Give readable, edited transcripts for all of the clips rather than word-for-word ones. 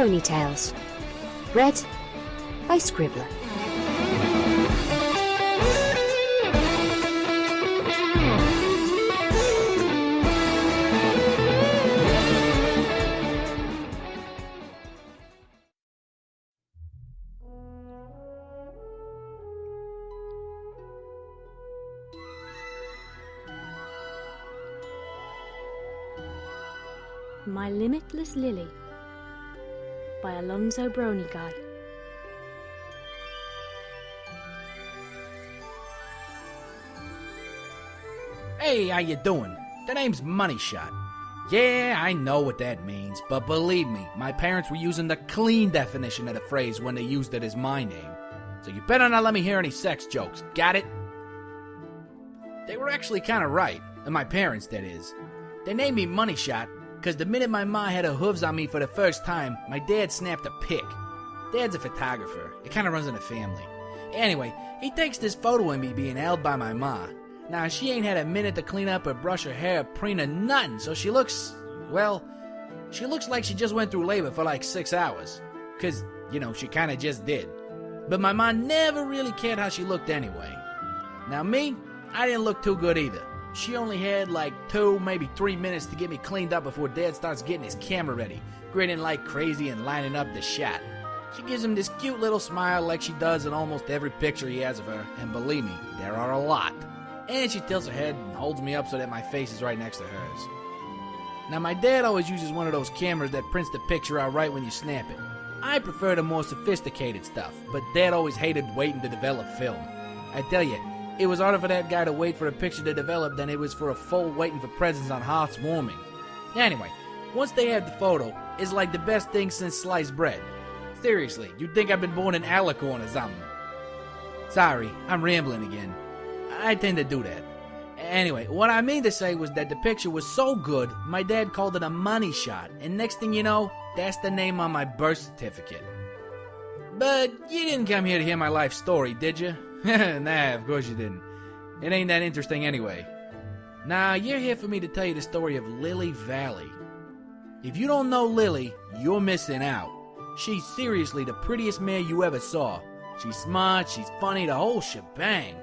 Ponytails. Read by Scribbler. My Limitless Lily by Alonzo Brony Guy. Hey, how you doing? The name's Moneyshot. Yeah, I know what that means, but believe me, my parents were using the clean definition of the phrase when they used it as my name. So you better not let me hear any sex jokes, got it? They were actually kind of right, and my parents, that is. They named me Moneyshot because the minute my ma had her hooves on me for the first time, my dad snapped a pic. Dad's a photographer. It kind of runs in the family. Anyway, he takes this photo of me being held by my ma. Now, she ain't had a minute to clean up or brush her hair, preen or nothing, so she looks, well, she looks like she just went through labor for like 6 hours. Because, you know, she kind of just did. But my ma never really cared how she looked anyway. Now me, I didn't look too good either. She only had like 2, maybe 3 minutes to get me cleaned up before Dad starts getting his camera ready, grinning like crazy and lining up the shot. She gives him this cute little smile like she does in almost every picture he has of her, and believe me, there are a lot. And she tilts her head and holds me up so that my face is right next to hers. Now my dad always uses one of those cameras that prints the picture out right when you snap it. I prefer the more sophisticated stuff, but Dad always hated waiting to develop film. I tell you, it was harder for that guy to wait for a picture to develop than it was for a foal waiting for presents on heartwarming. Anyway, once they have the photo, it's like the best thing since sliced bread. Seriously, you'd think I've been born in Alicorn or something. Sorry, I'm rambling again. I tend to do that. Anyway, what I mean to say was that the picture was so good, my dad called it a money shot, and next thing you know, that's the name on my birth certificate. But you didn't come here to hear my life story, did you? Nah, of course you didn't. It ain't that interesting anyway. Nah, you're here for me to tell you the story of Lily Valley. If you don't know Lily, you're missing out. She's seriously the prettiest mare you ever saw. She's smart, she's funny, the whole shebang.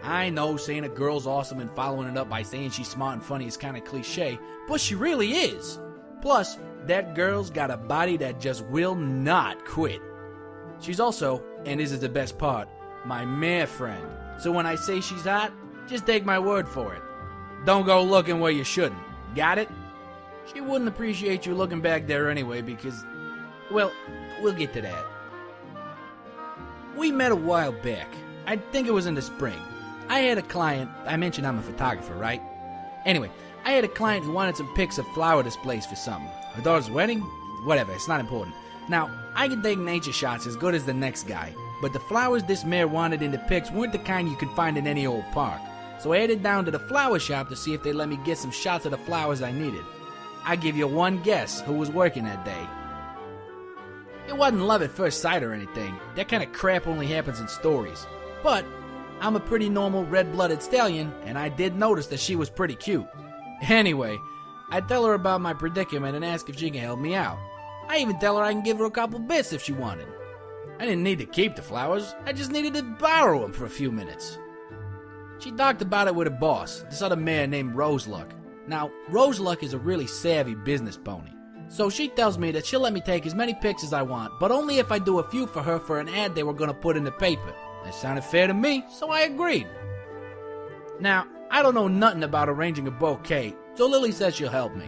I know saying a girl's awesome and following it up by saying she's smart and funny is kind of cliche, but she really is. Plus, that girl's got a body that just will not quit. She's also, and this is the best part, my mare friend. So when I say she's hot, just take my word for it. Don't go looking where you shouldn't. Got it? She wouldn't appreciate you looking back there anyway because, well, we'll get to that. We met a while back. I think it was in the spring. I had a client, I mentioned I'm a photographer, right? Anyway, I had a client who wanted some pics of flower displays for something. Her daughter's wedding? Whatever, it's not important. Now, I can take nature shots as good as the next guy, but the flowers this mare wanted in the pics weren't the kind you could find in any old park. So I headed down to the flower shop to see if they'd let me get some shots of the flowers I needed. I give you one guess who was working that day. It wasn't love at first sight or anything. That kind of crap only happens in stories. But I'm a pretty normal red-blooded stallion, and I did notice that she was pretty cute. Anyway, I tell her about my predicament and ask if she can help me out. I even tell her I can give her a couple bits if she wanted. I didn't need to keep the flowers, I just needed to borrow them for a few minutes. She talked about it with her boss, this other mare named Roseluck. Now, Roseluck is a really savvy business pony. So she tells me that she'll let me take as many pics as I want, but only if I do a few for her for an ad they were going to put in the paper. That sounded fair to me, so I agreed. Now, I don't know nothing about arranging a bouquet, so Lily says she'll help me.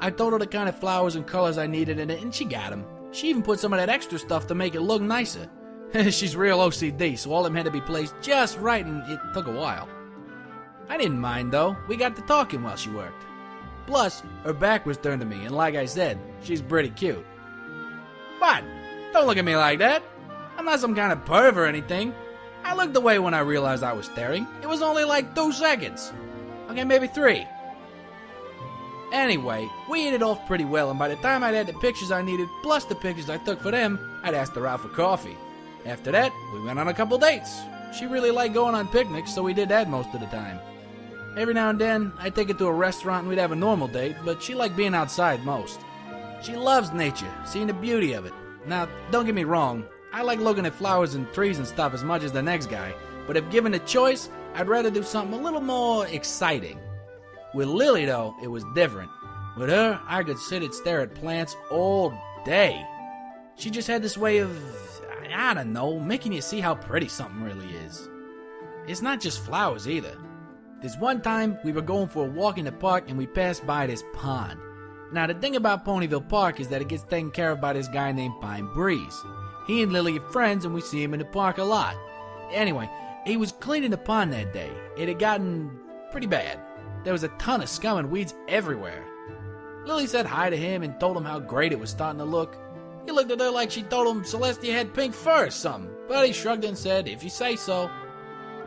I told her the kind of flowers and colors I needed in it, and she got them. She even put some of that extra stuff to make it look nicer. She's real OCD, so all of them had to be placed just right, and it took a while. I didn't mind, though. We got to talking while she worked. Plus, her back was turned to me, and like I said, she's pretty cute. But, don't look at me like that. I'm not some kind of perv or anything. I looked away when I realized I was staring. It was only like 2 seconds. Okay, maybe 3. Anyway, we hit it off pretty well, and by the time I'd had the pictures I needed, plus the pictures I took for them, I'd asked her out for coffee. After that, we went on a couple dates. She really liked going on picnics, so we did that most of the time. Every now and then, I'd take her to a restaurant and we'd have a normal date, but she liked being outside most. She loves nature, seeing the beauty of it. Now, don't get me wrong, I like looking at flowers and trees and stuff as much as the next guy, but if given a choice, I'd rather do something a little more exciting. With Lily, though, it was different. With her, I could sit and stare at plants all day. She just had this way of, I don't know, making you see how pretty something really is. It's not just flowers either. This one time, we were going for a walk in the park and we passed by this pond. Now, the thing about Ponyville Park is that it gets taken care of by this guy named Pine Breeze. He and Lily are friends and we see him in the park a lot. Anyway, he was cleaning the pond that day. It had gotten pretty bad. There was a ton of scum and weeds everywhere. Lily said hi to him and told him how great it was starting to look. He looked at her like she told him Celestia had pink fur or something, but he shrugged and said, if you say so.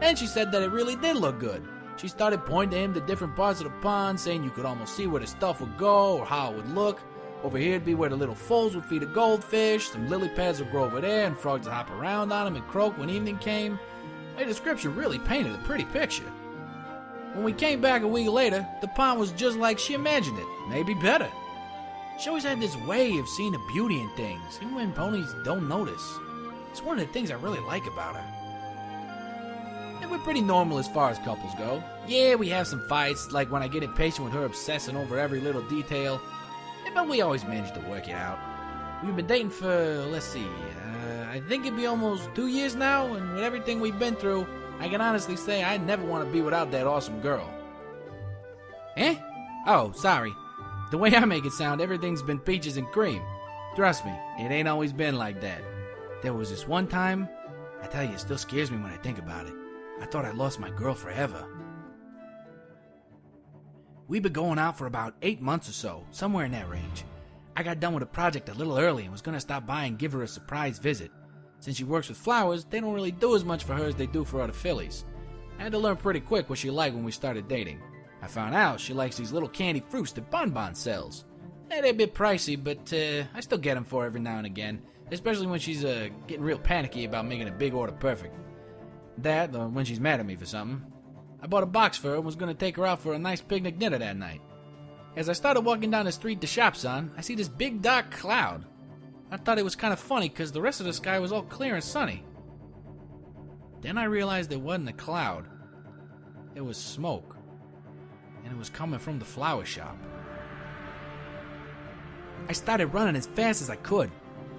And she said that it really did look good. She started pointing to him to different parts of the pond, saying you could almost see where the stuff would go or how it would look. Over here would be where the little foals would feed the goldfish, some lily pads would grow over there, and frogs would hop around on them and croak when evening came. Her description really painted a pretty picture. When we came back a week later, the pond was just like she imagined it, maybe better. She always had this way of seeing the beauty in things, even when ponies don't notice. It's one of the things I really like about her. And we're pretty normal as far as couples go. Yeah, we have some fights, like when I get impatient with her obsessing over every little detail, but we always manage to work it out. We've been dating for, let's see, I think it'd be almost 2 years now, and with everything we've been through, I can honestly say I never want to be without that awesome girl. Eh? Oh, sorry. The way I make it sound, everything's been peaches and cream. Trust me, it ain't always been like that. There was this one time, I tell you, it still scares me when I think about it. I thought I lost my girl forever. We've been going out for about 8 months or so, somewhere in that range. I got done with a project a little early and was going to stop by and give her a surprise visit. Since she works with flowers, they don't really do as much for her as they do for other fillies. I had to learn pretty quick what she liked when we started dating. I found out she likes these little candy fruits that Bonbon sells. They're a bit pricey, but I still get them for her every now and again, especially when she's getting real panicky about making a big order perfect. That, or when she's mad at me for something. I bought a box for her and was going to take her out for a nice picnic dinner that night. As I started walking down the street the shop's on, I see this big dark cloud. I thought it was kind of funny because the rest of the sky was all clear and sunny. Then I realized it wasn't a cloud. It was smoke. And it was coming from the flower shop. I started running as fast as I could.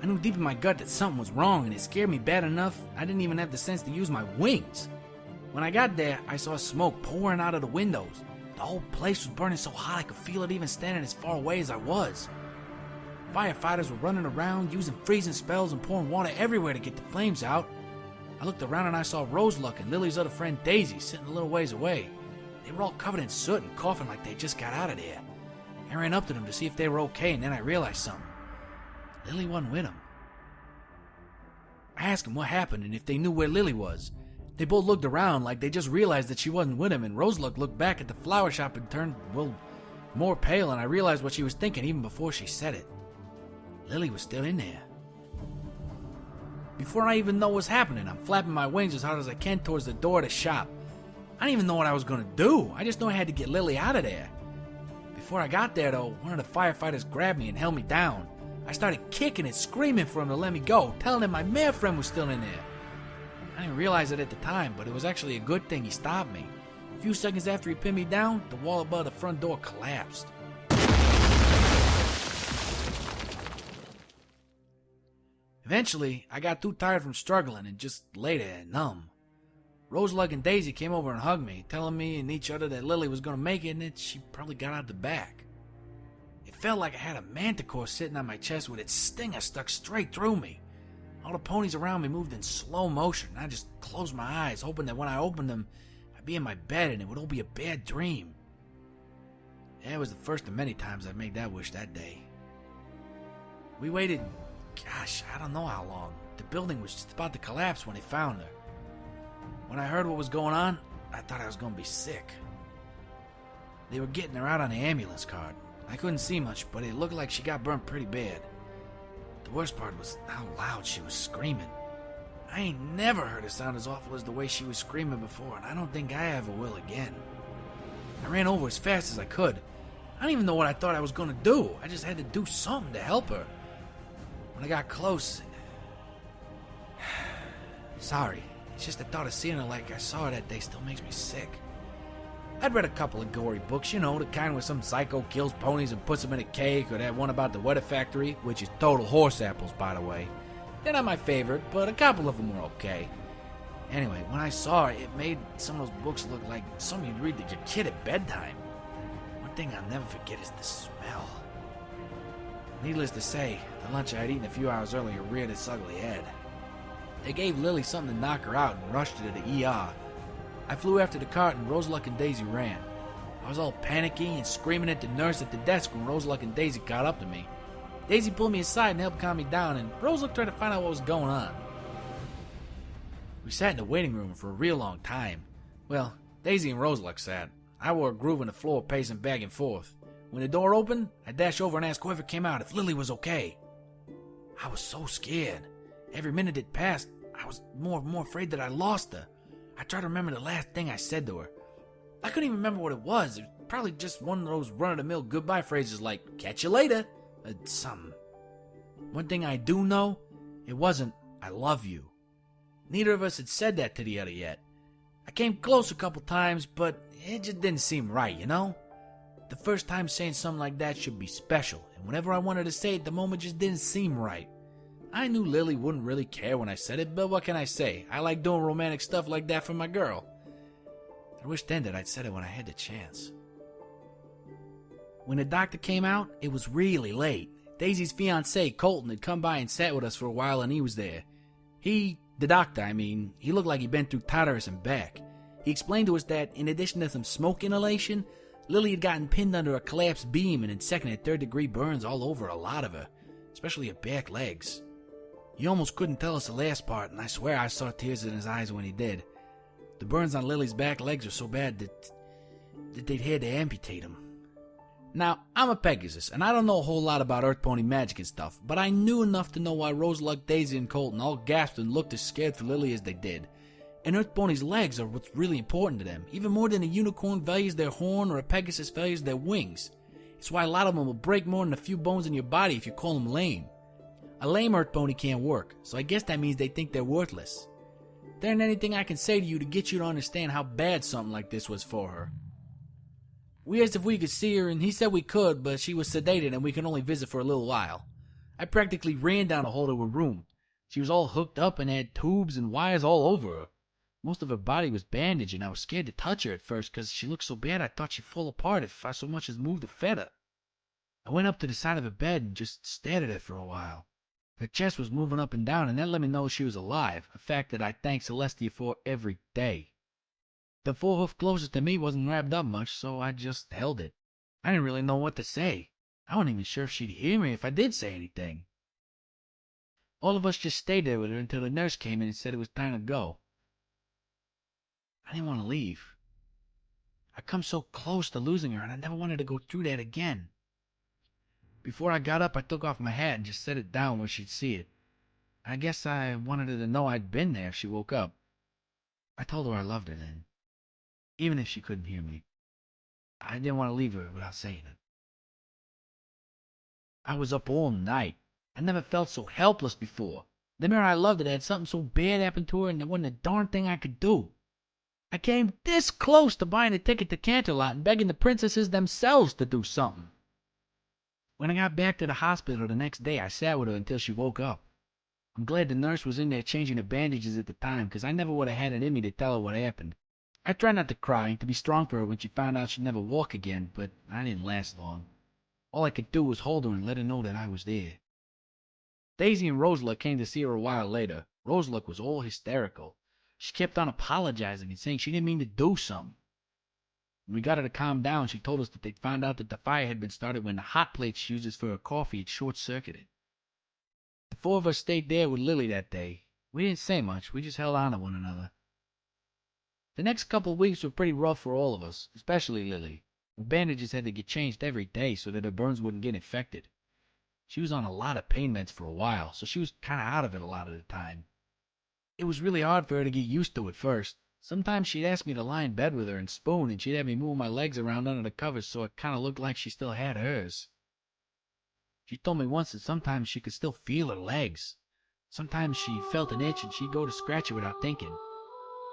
I knew deep in my gut that something was wrong and it scared me bad enough I didn't even have the sense to use my wings. When I got there, I saw smoke pouring out of the windows. The whole place was burning so hot I could feel it even standing as far away as I was. Firefighters were running around, using freezing spells and pouring water everywhere to get the flames out. I looked around and I saw Roseluck and Lily's other friend Daisy sitting a little ways away. They were all covered in soot and coughing like they just got out of there. I ran up to them to see if they were okay, and then I realized something. Lily wasn't with them. I asked them what happened and if they knew where Lily was. They both looked around like they just realized that she wasn't with him, and Roseluck looked back at the flower shop and turned, well, more pale, and I realized what she was thinking even before she said it. Lily was still in there. Before I even know what's happening, I'm flapping my wings as hard as I can towards the door of the shop. I didn't even know what I was going to do. I just knew I had to get Lily out of there. Before I got there, though, one of the firefighters grabbed me and held me down. I started kicking and screaming for him to let me go, telling him my marefriend was still in there. I didn't realize it at the time, but it was actually a good thing he stopped me. A few seconds after he pinned me down, the wall above the front door collapsed. Eventually, I got too tired from struggling and just lay there numb. Roseluck and Daisy came over and hugged me, telling me and each other that Lily was going to make it and that she probably got out the back. It felt like I had a manticore sitting on my chest with its stinger stuck straight through me. All the ponies around me moved in slow motion, and I just closed my eyes, hoping that when I opened them, I'd be in my bed and it would all be a bad dream. It was the first of many times I'd made that wish that day. We waited, I don't know how long. The building was just about to collapse when they found her. When I heard what was going on, I thought I was going to be sick. They were getting her out on the ambulance cart. I couldn't see much, but it looked like she got burnt pretty bad. The worst part was how loud she was screaming. I ain't never heard a sound as awful as the way she was screaming before, and I don't think I ever will again. I ran over as fast as I could. I don't even know what I thought I was gonna do. I just had to do something to help her. When I got close... Sorry, it's just the thought of seeing her like I saw her that day still makes me sick. I'd read a couple of gory books, you know, the kind where some psycho kills ponies and puts them in a cake, or that one about the weather factory, which is total horse apples, by the way. They're not my favorite, but a couple of them were okay. Anyway, when I saw her, it made some of those books look like something you'd read to your kid at bedtime. One thing I'll never forget is the smell. Needless to say, the lunch I had eaten a few hours earlier reared its ugly head. They gave Lily something to knock her out and rushed her to the ER. I flew after the cart and Roseluck and Daisy ran. I was all panicky and screaming at the nurse at the desk when Roseluck and Daisy caught up to me. Daisy pulled me aside and helped calm me down, and Roseluck tried to find out what was going on. We sat in the waiting room for a real long time. Well, Daisy and Roseluck sat. I wore a groove in the floor, pacing back and forth. When the door opened, I dashed over and asked whoever came out if Lily was okay. I was so scared. Every minute that passed, I was more and more afraid that I lost her. I tried to remember the last thing I said to her. I couldn't even remember what it was. It was probably just one of those run-of-the-mill goodbye phrases like, catch you later, something. One thing I do know, it wasn't, I love you. Neither of us had said that to the other yet. I came close a couple times, but it just didn't seem right, you know? The first time saying something like that should be special, and whenever I wanted to say it, the moment just didn't seem right. I knew Lily wouldn't really care when I said it, but what can I say? I like doing romantic stuff like that for my girl. I wished then that I'd said it when I had the chance. When the doctor came out, it was really late. Daisy's fiancé, Colton, had come by and sat with us for a while, and he was there. The doctor, he looked like he'd been through Tartarus and back. He explained to us that, in addition to some smoke inhalation, Lily had gotten pinned under a collapsed beam and had second and third degree burns all over a lot of her, especially her back legs. He almost couldn't tell us the last part, and I swear I saw tears in his eyes when he did. The burns on Lily's back legs were so bad that they'd had to amputate them. Now, I'm a Pegasus, and I don't know a whole lot about Earth Pony magic and stuff, but I knew enough to know why Roseluck, Daisy, and Colton all gasped and looked as scared for Lily as they did. And Earth Pony's legs are what's really important to them, even more than a unicorn values their horn or a Pegasus values their wings. It's why a lot of them will break more than a few bones in your body if you call them lame. A lame Earth Pony can't work, so I guess that means they think they're worthless. There ain't anything I can say to you to get you to understand how bad something like this was for her. We asked if we could see her, and he said we could, but she was sedated and we could only visit for a little while. I practically ran down the hall to her room. She was all hooked up and had tubes and wires all over her. Most of her body was bandaged, and I was scared to touch her at first because she looked so bad I thought she'd fall apart if I so much as moved a feather. I went up to the side of her bed and just stared at her for a while. Her chest was moving up and down, and that let me know she was alive, a fact that I thank Celestia for every day. The four-hoof closest to me wasn't wrapped up much, so I just held it. I didn't really know what to say. I wasn't even sure if she'd hear me if I did say anything. All of us just stayed there with her until the nurse came in and said it was time to go. I didn't want to leave. I'd come so close to losing her, and I never wanted to go through that again. Before I got up, I took off my hat and just set it down where she'd see it. I guess I wanted her to know I'd been there if she woke up. I told her I loved her then, even if she couldn't hear me. I didn't want to leave her without saying it. I was up all night. I never felt so helpless before. The mirror I loved had something so bad happen to her, and there wasn't a darn thing I could do. I came this close to buying a ticket to Canterlot and begging the princesses themselves to do something. When I got back to the hospital the next day, I sat with her until she woke up. I'm glad the nurse was in there changing the bandages at the time, because I never would have had it in me to tell her what happened. I tried not to cry, to be strong for her when she found out she'd never walk again, but I didn't last long. All I could do was hold her and let her know that I was there. Daisy and Roseluck came to see her a while later. Roseluck was all hysterical. She kept on apologizing and saying she didn't mean to do something. When we got her to calm down, she told us that they'd found out that the fire had been started when the hot plate she uses for her coffee had short-circuited. The four of us stayed there with Lily that day. We didn't say much, we just held on to one another. The next couple of weeks were pretty rough for all of us, especially Lily. Her bandages had to get changed every day so that her burns wouldn't get infected. She was on a lot of pain meds for a while, so she was kind of out of it a lot of the time. It was really hard for her to get used to at first, Sometimes she'd ask me to lie in bed with her and spoon, and she'd have me move my legs around under the covers so it kind of looked like she still had hers. She told me once that sometimes she could still feel her legs. Sometimes she felt an itch and she'd go to scratch it without thinking.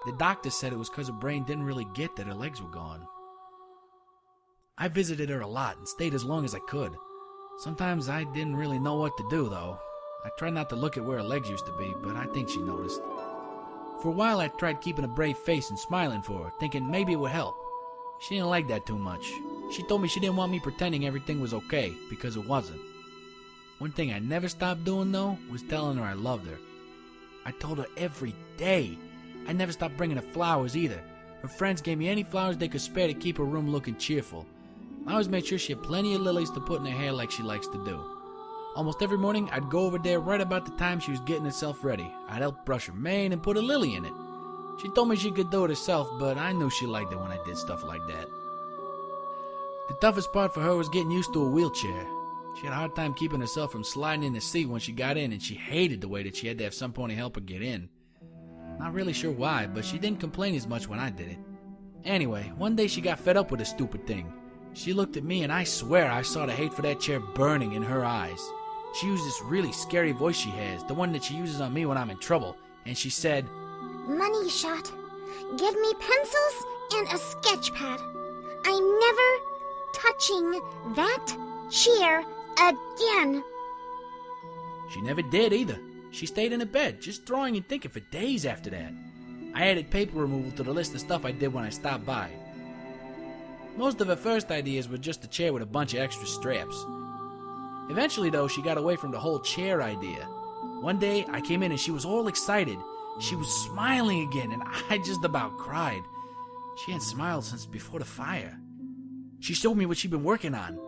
The doctor said it was because her brain didn't really get that her legs were gone. I visited her a lot and stayed as long as I could. Sometimes I didn't really know what to do, though. I tried not to look at where her legs used to be, but I think she noticed. For a while I tried keeping a brave face and smiling for her, thinking maybe it would help. She didn't like that too much. She told me she didn't want me pretending everything was okay, because it wasn't. One thing I never stopped doing, though, was telling her I loved her. I told her every day. I never stopped bringing her flowers either. Her friends gave me any flowers they could spare to keep her room looking cheerful. I always made sure she had plenty of lilies to put in her hair like she likes to do. Almost every morning, I'd go over there right about the time she was getting herself ready. I'd help brush her mane and put a lily in it. She told me she could do it herself, but I knew she liked it when I did stuff like that. The toughest part for her was getting used to a wheelchair. She had a hard time keeping herself from sliding in the seat when she got in, and she hated the way that she had to have some pony help her get in. Not really sure why, but she didn't complain as much when I did it. Anyway, one day she got fed up with the stupid thing. She looked at me and I swear I saw the hate for that chair burning in her eyes. She used this really scary voice she has, the one that she uses on me when I'm in trouble, and she said, Moneyshot, give me pencils and a sketch pad. I'm never touching that chair again. She never did either. She stayed in her bed, just drawing and thinking for days after that. I added paper removal to the list of stuff I did when I stopped by. Most of her first ideas were just a chair with a bunch of extra straps. Eventually, though, she got away from the whole chair idea. One day, I came in and she was all excited. She was smiling again, and I just about cried. She hadn't smiled since before the fire. She showed me what she'd been working on.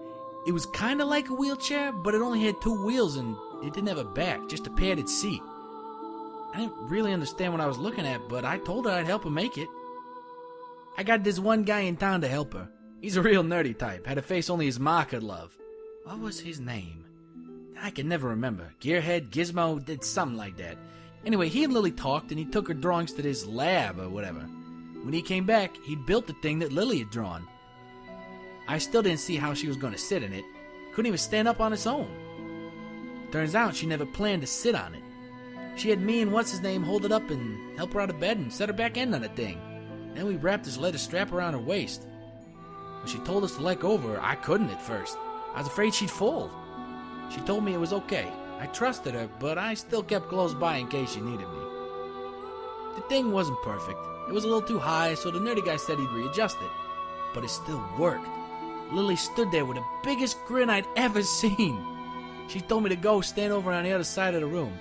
It was kind of like a wheelchair, but it only had 2 wheels and it didn't have a back, just a padded seat. I didn't really understand what I was looking at, but I told her I'd help her make it. I got this one guy in town to help her. He's a real nerdy type, had a face only his ma could love. What was his name? I can never remember. Gearhead, Gizmo, did something like that. Anyway, he and Lily talked and he took her drawings to this lab or whatever. When he came back, he'd built the thing that Lily had drawn. I still didn't see how she was going to sit in it. Couldn't even stand up on its own. Turns out she never planned to sit on it. She had me and what's-his-name hold it up and help her out of bed and set her back in on the thing. Then we wrapped this leather strap around her waist. When she told us to let go of her, I couldn't at first. I was afraid she'd fold. She told me it was okay. I trusted her, but I still kept close by in case she needed me. The thing wasn't perfect. It was a little too high, so the nerdy guy said he'd readjust it. But it still worked. Lily stood there with the biggest grin I'd ever seen. She told me to go stand over on the other side of the room.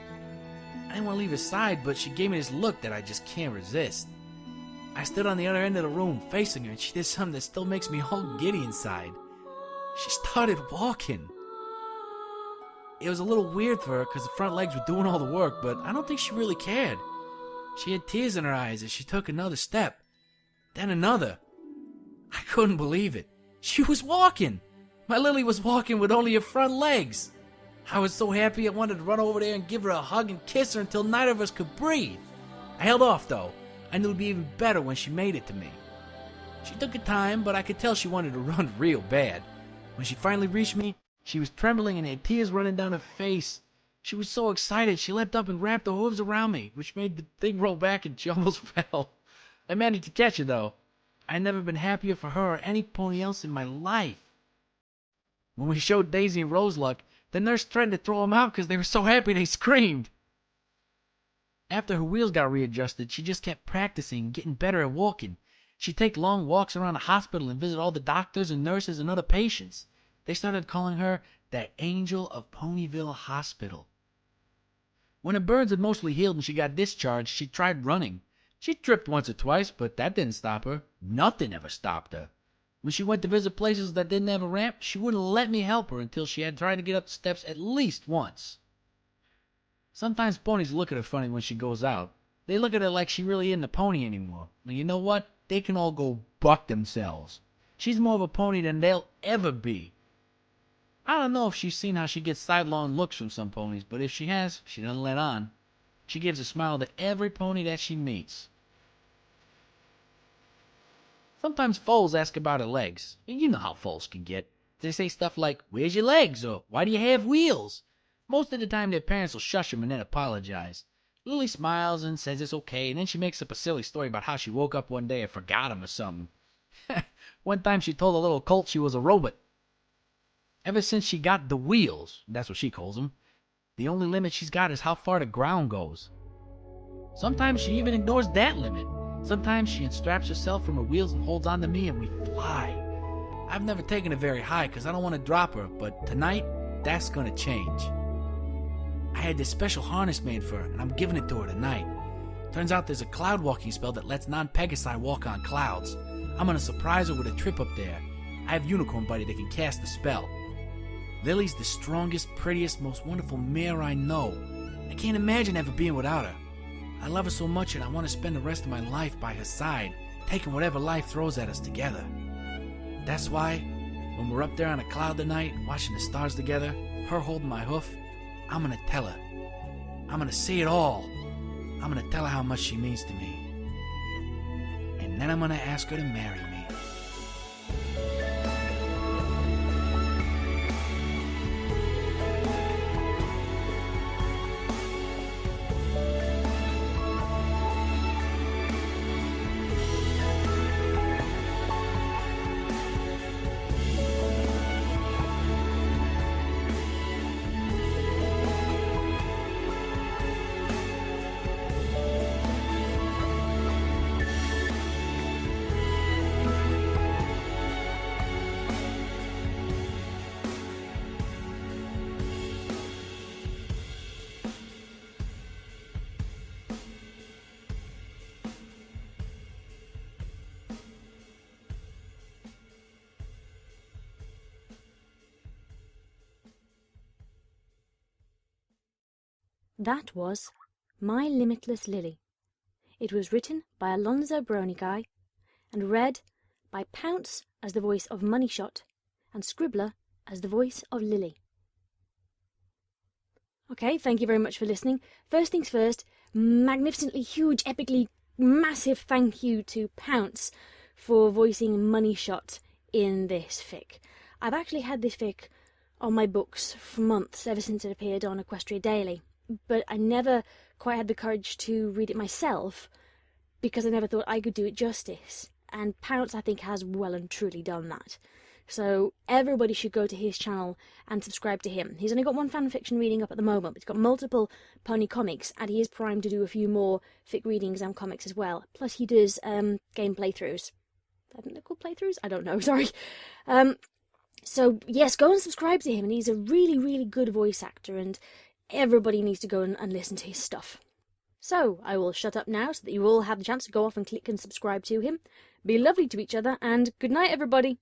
I didn't want to leave her side, but she gave me this look that I just can't resist. I stood on the other end of the room facing her, and she did something that still makes me all giddy inside. She started walking. It was a little weird for her because the front legs were doing all the work, but I don't think she really cared. She had tears in her eyes as she took another step. Then another. I couldn't believe it. She was walking. My Lily was walking with only her front legs. I was so happy I wanted to run over there and give her a hug and kiss her until neither of us could breathe. I held off though. I knew it would be even better when she made it to me. She took her time, but I could tell she wanted to run real bad. When she finally reached me, she was trembling and had tears running down her face. She was so excited, she leapt up and wrapped her hooves around me, which made the thing roll back and she almost fell. I managed to catch her though. I'd never been happier for her or any pony else in my life. When we showed Daisy and Roseluck, the nurse threatened to throw them out because they were so happy they screamed. After her wheels got readjusted, she just kept practicing, getting better at walking. She'd take long walks around the hospital and visit all the doctors and nurses and other patients. They started calling her that Angel of Ponyville Hospital. When her burns had mostly healed and she got discharged, she tried running. She tripped once or twice, but that didn't stop her. Nothing ever stopped her. When she went to visit places that didn't have a ramp, she wouldn't let me help her until she had tried to get up the steps at least once. Sometimes ponies look at her funny when she goes out. They look at her like she really isn't a pony anymore. And you know what? They can all go buck themselves. She's more of a pony than they'll ever be. I don't know if she's seen how she gets sidelong looks from some ponies, but if she has, she doesn't let on. She gives a smile to every pony that she meets. Sometimes foals ask about her legs. You know how foals can get. They say stuff like, "Where's your legs?" or "Why do you have wheels?" Most of the time their parents will shush them and then apologize. Lily smiles and says it's okay, and then she makes up a silly story about how she woke up one day and forgot him or something. One time she told a little colt she was a robot. Ever since she got the wheels, that's what she calls them, the only limit she's got is how far the ground goes. Sometimes she even ignores that limit. Sometimes she unstraps herself from her wheels and holds on to me and we fly. I've never taken it very high because I don't want to drop her, but tonight, that's going to change. I had this special harness made for her, and I'm giving it to her tonight. Turns out there's a cloud walking spell that lets non-Pegasi walk on clouds. I'm going to surprise her with a trip up there. I have Unicorn Buddy that can cast the spell. Lily's the strongest, prettiest, most wonderful mare I know. I can't imagine ever being without her. I love her so much and I want to spend the rest of my life by her side, taking whatever life throws at us together. That's why, when we're up there on a cloud tonight, watching the stars together, her holding my hoof, I'm gonna tell her. I'm gonna say it all. I'm gonna tell her how much she means to me. And then I'm gonna ask her to marry me. That was My Limitless Lily. It was written by Alonzo Broniguy and read by Pounce as the voice of Moneyshot and Scribbler as the voice of Lily. Okay, thank you very much for listening. First things first, magnificently huge, epically massive thank you to Pounce for voicing Moneyshot in this fic. I've actually had this fic on my books for months, ever since it appeared on Equestria Daily. But I never quite had the courage to read it myself because I never thought I could do it justice. And Pounce, I think, has well and truly done that. So everybody should go to his channel and subscribe to him. He's only got one fanfiction reading up at the moment, but he's got multiple pony comics, and he is primed to do a few more fic readings and comics as well. Plus he does game playthroughs. I think they're called playthroughs? I don't know, sorry. So yes, go and subscribe to him, and he's a really, really good voice actor, and everybody needs to go and listen to his stuff. So, I will shut up now so that you all have the chance to go off and click and subscribe to him. Be lovely to each other, and good night, everybody!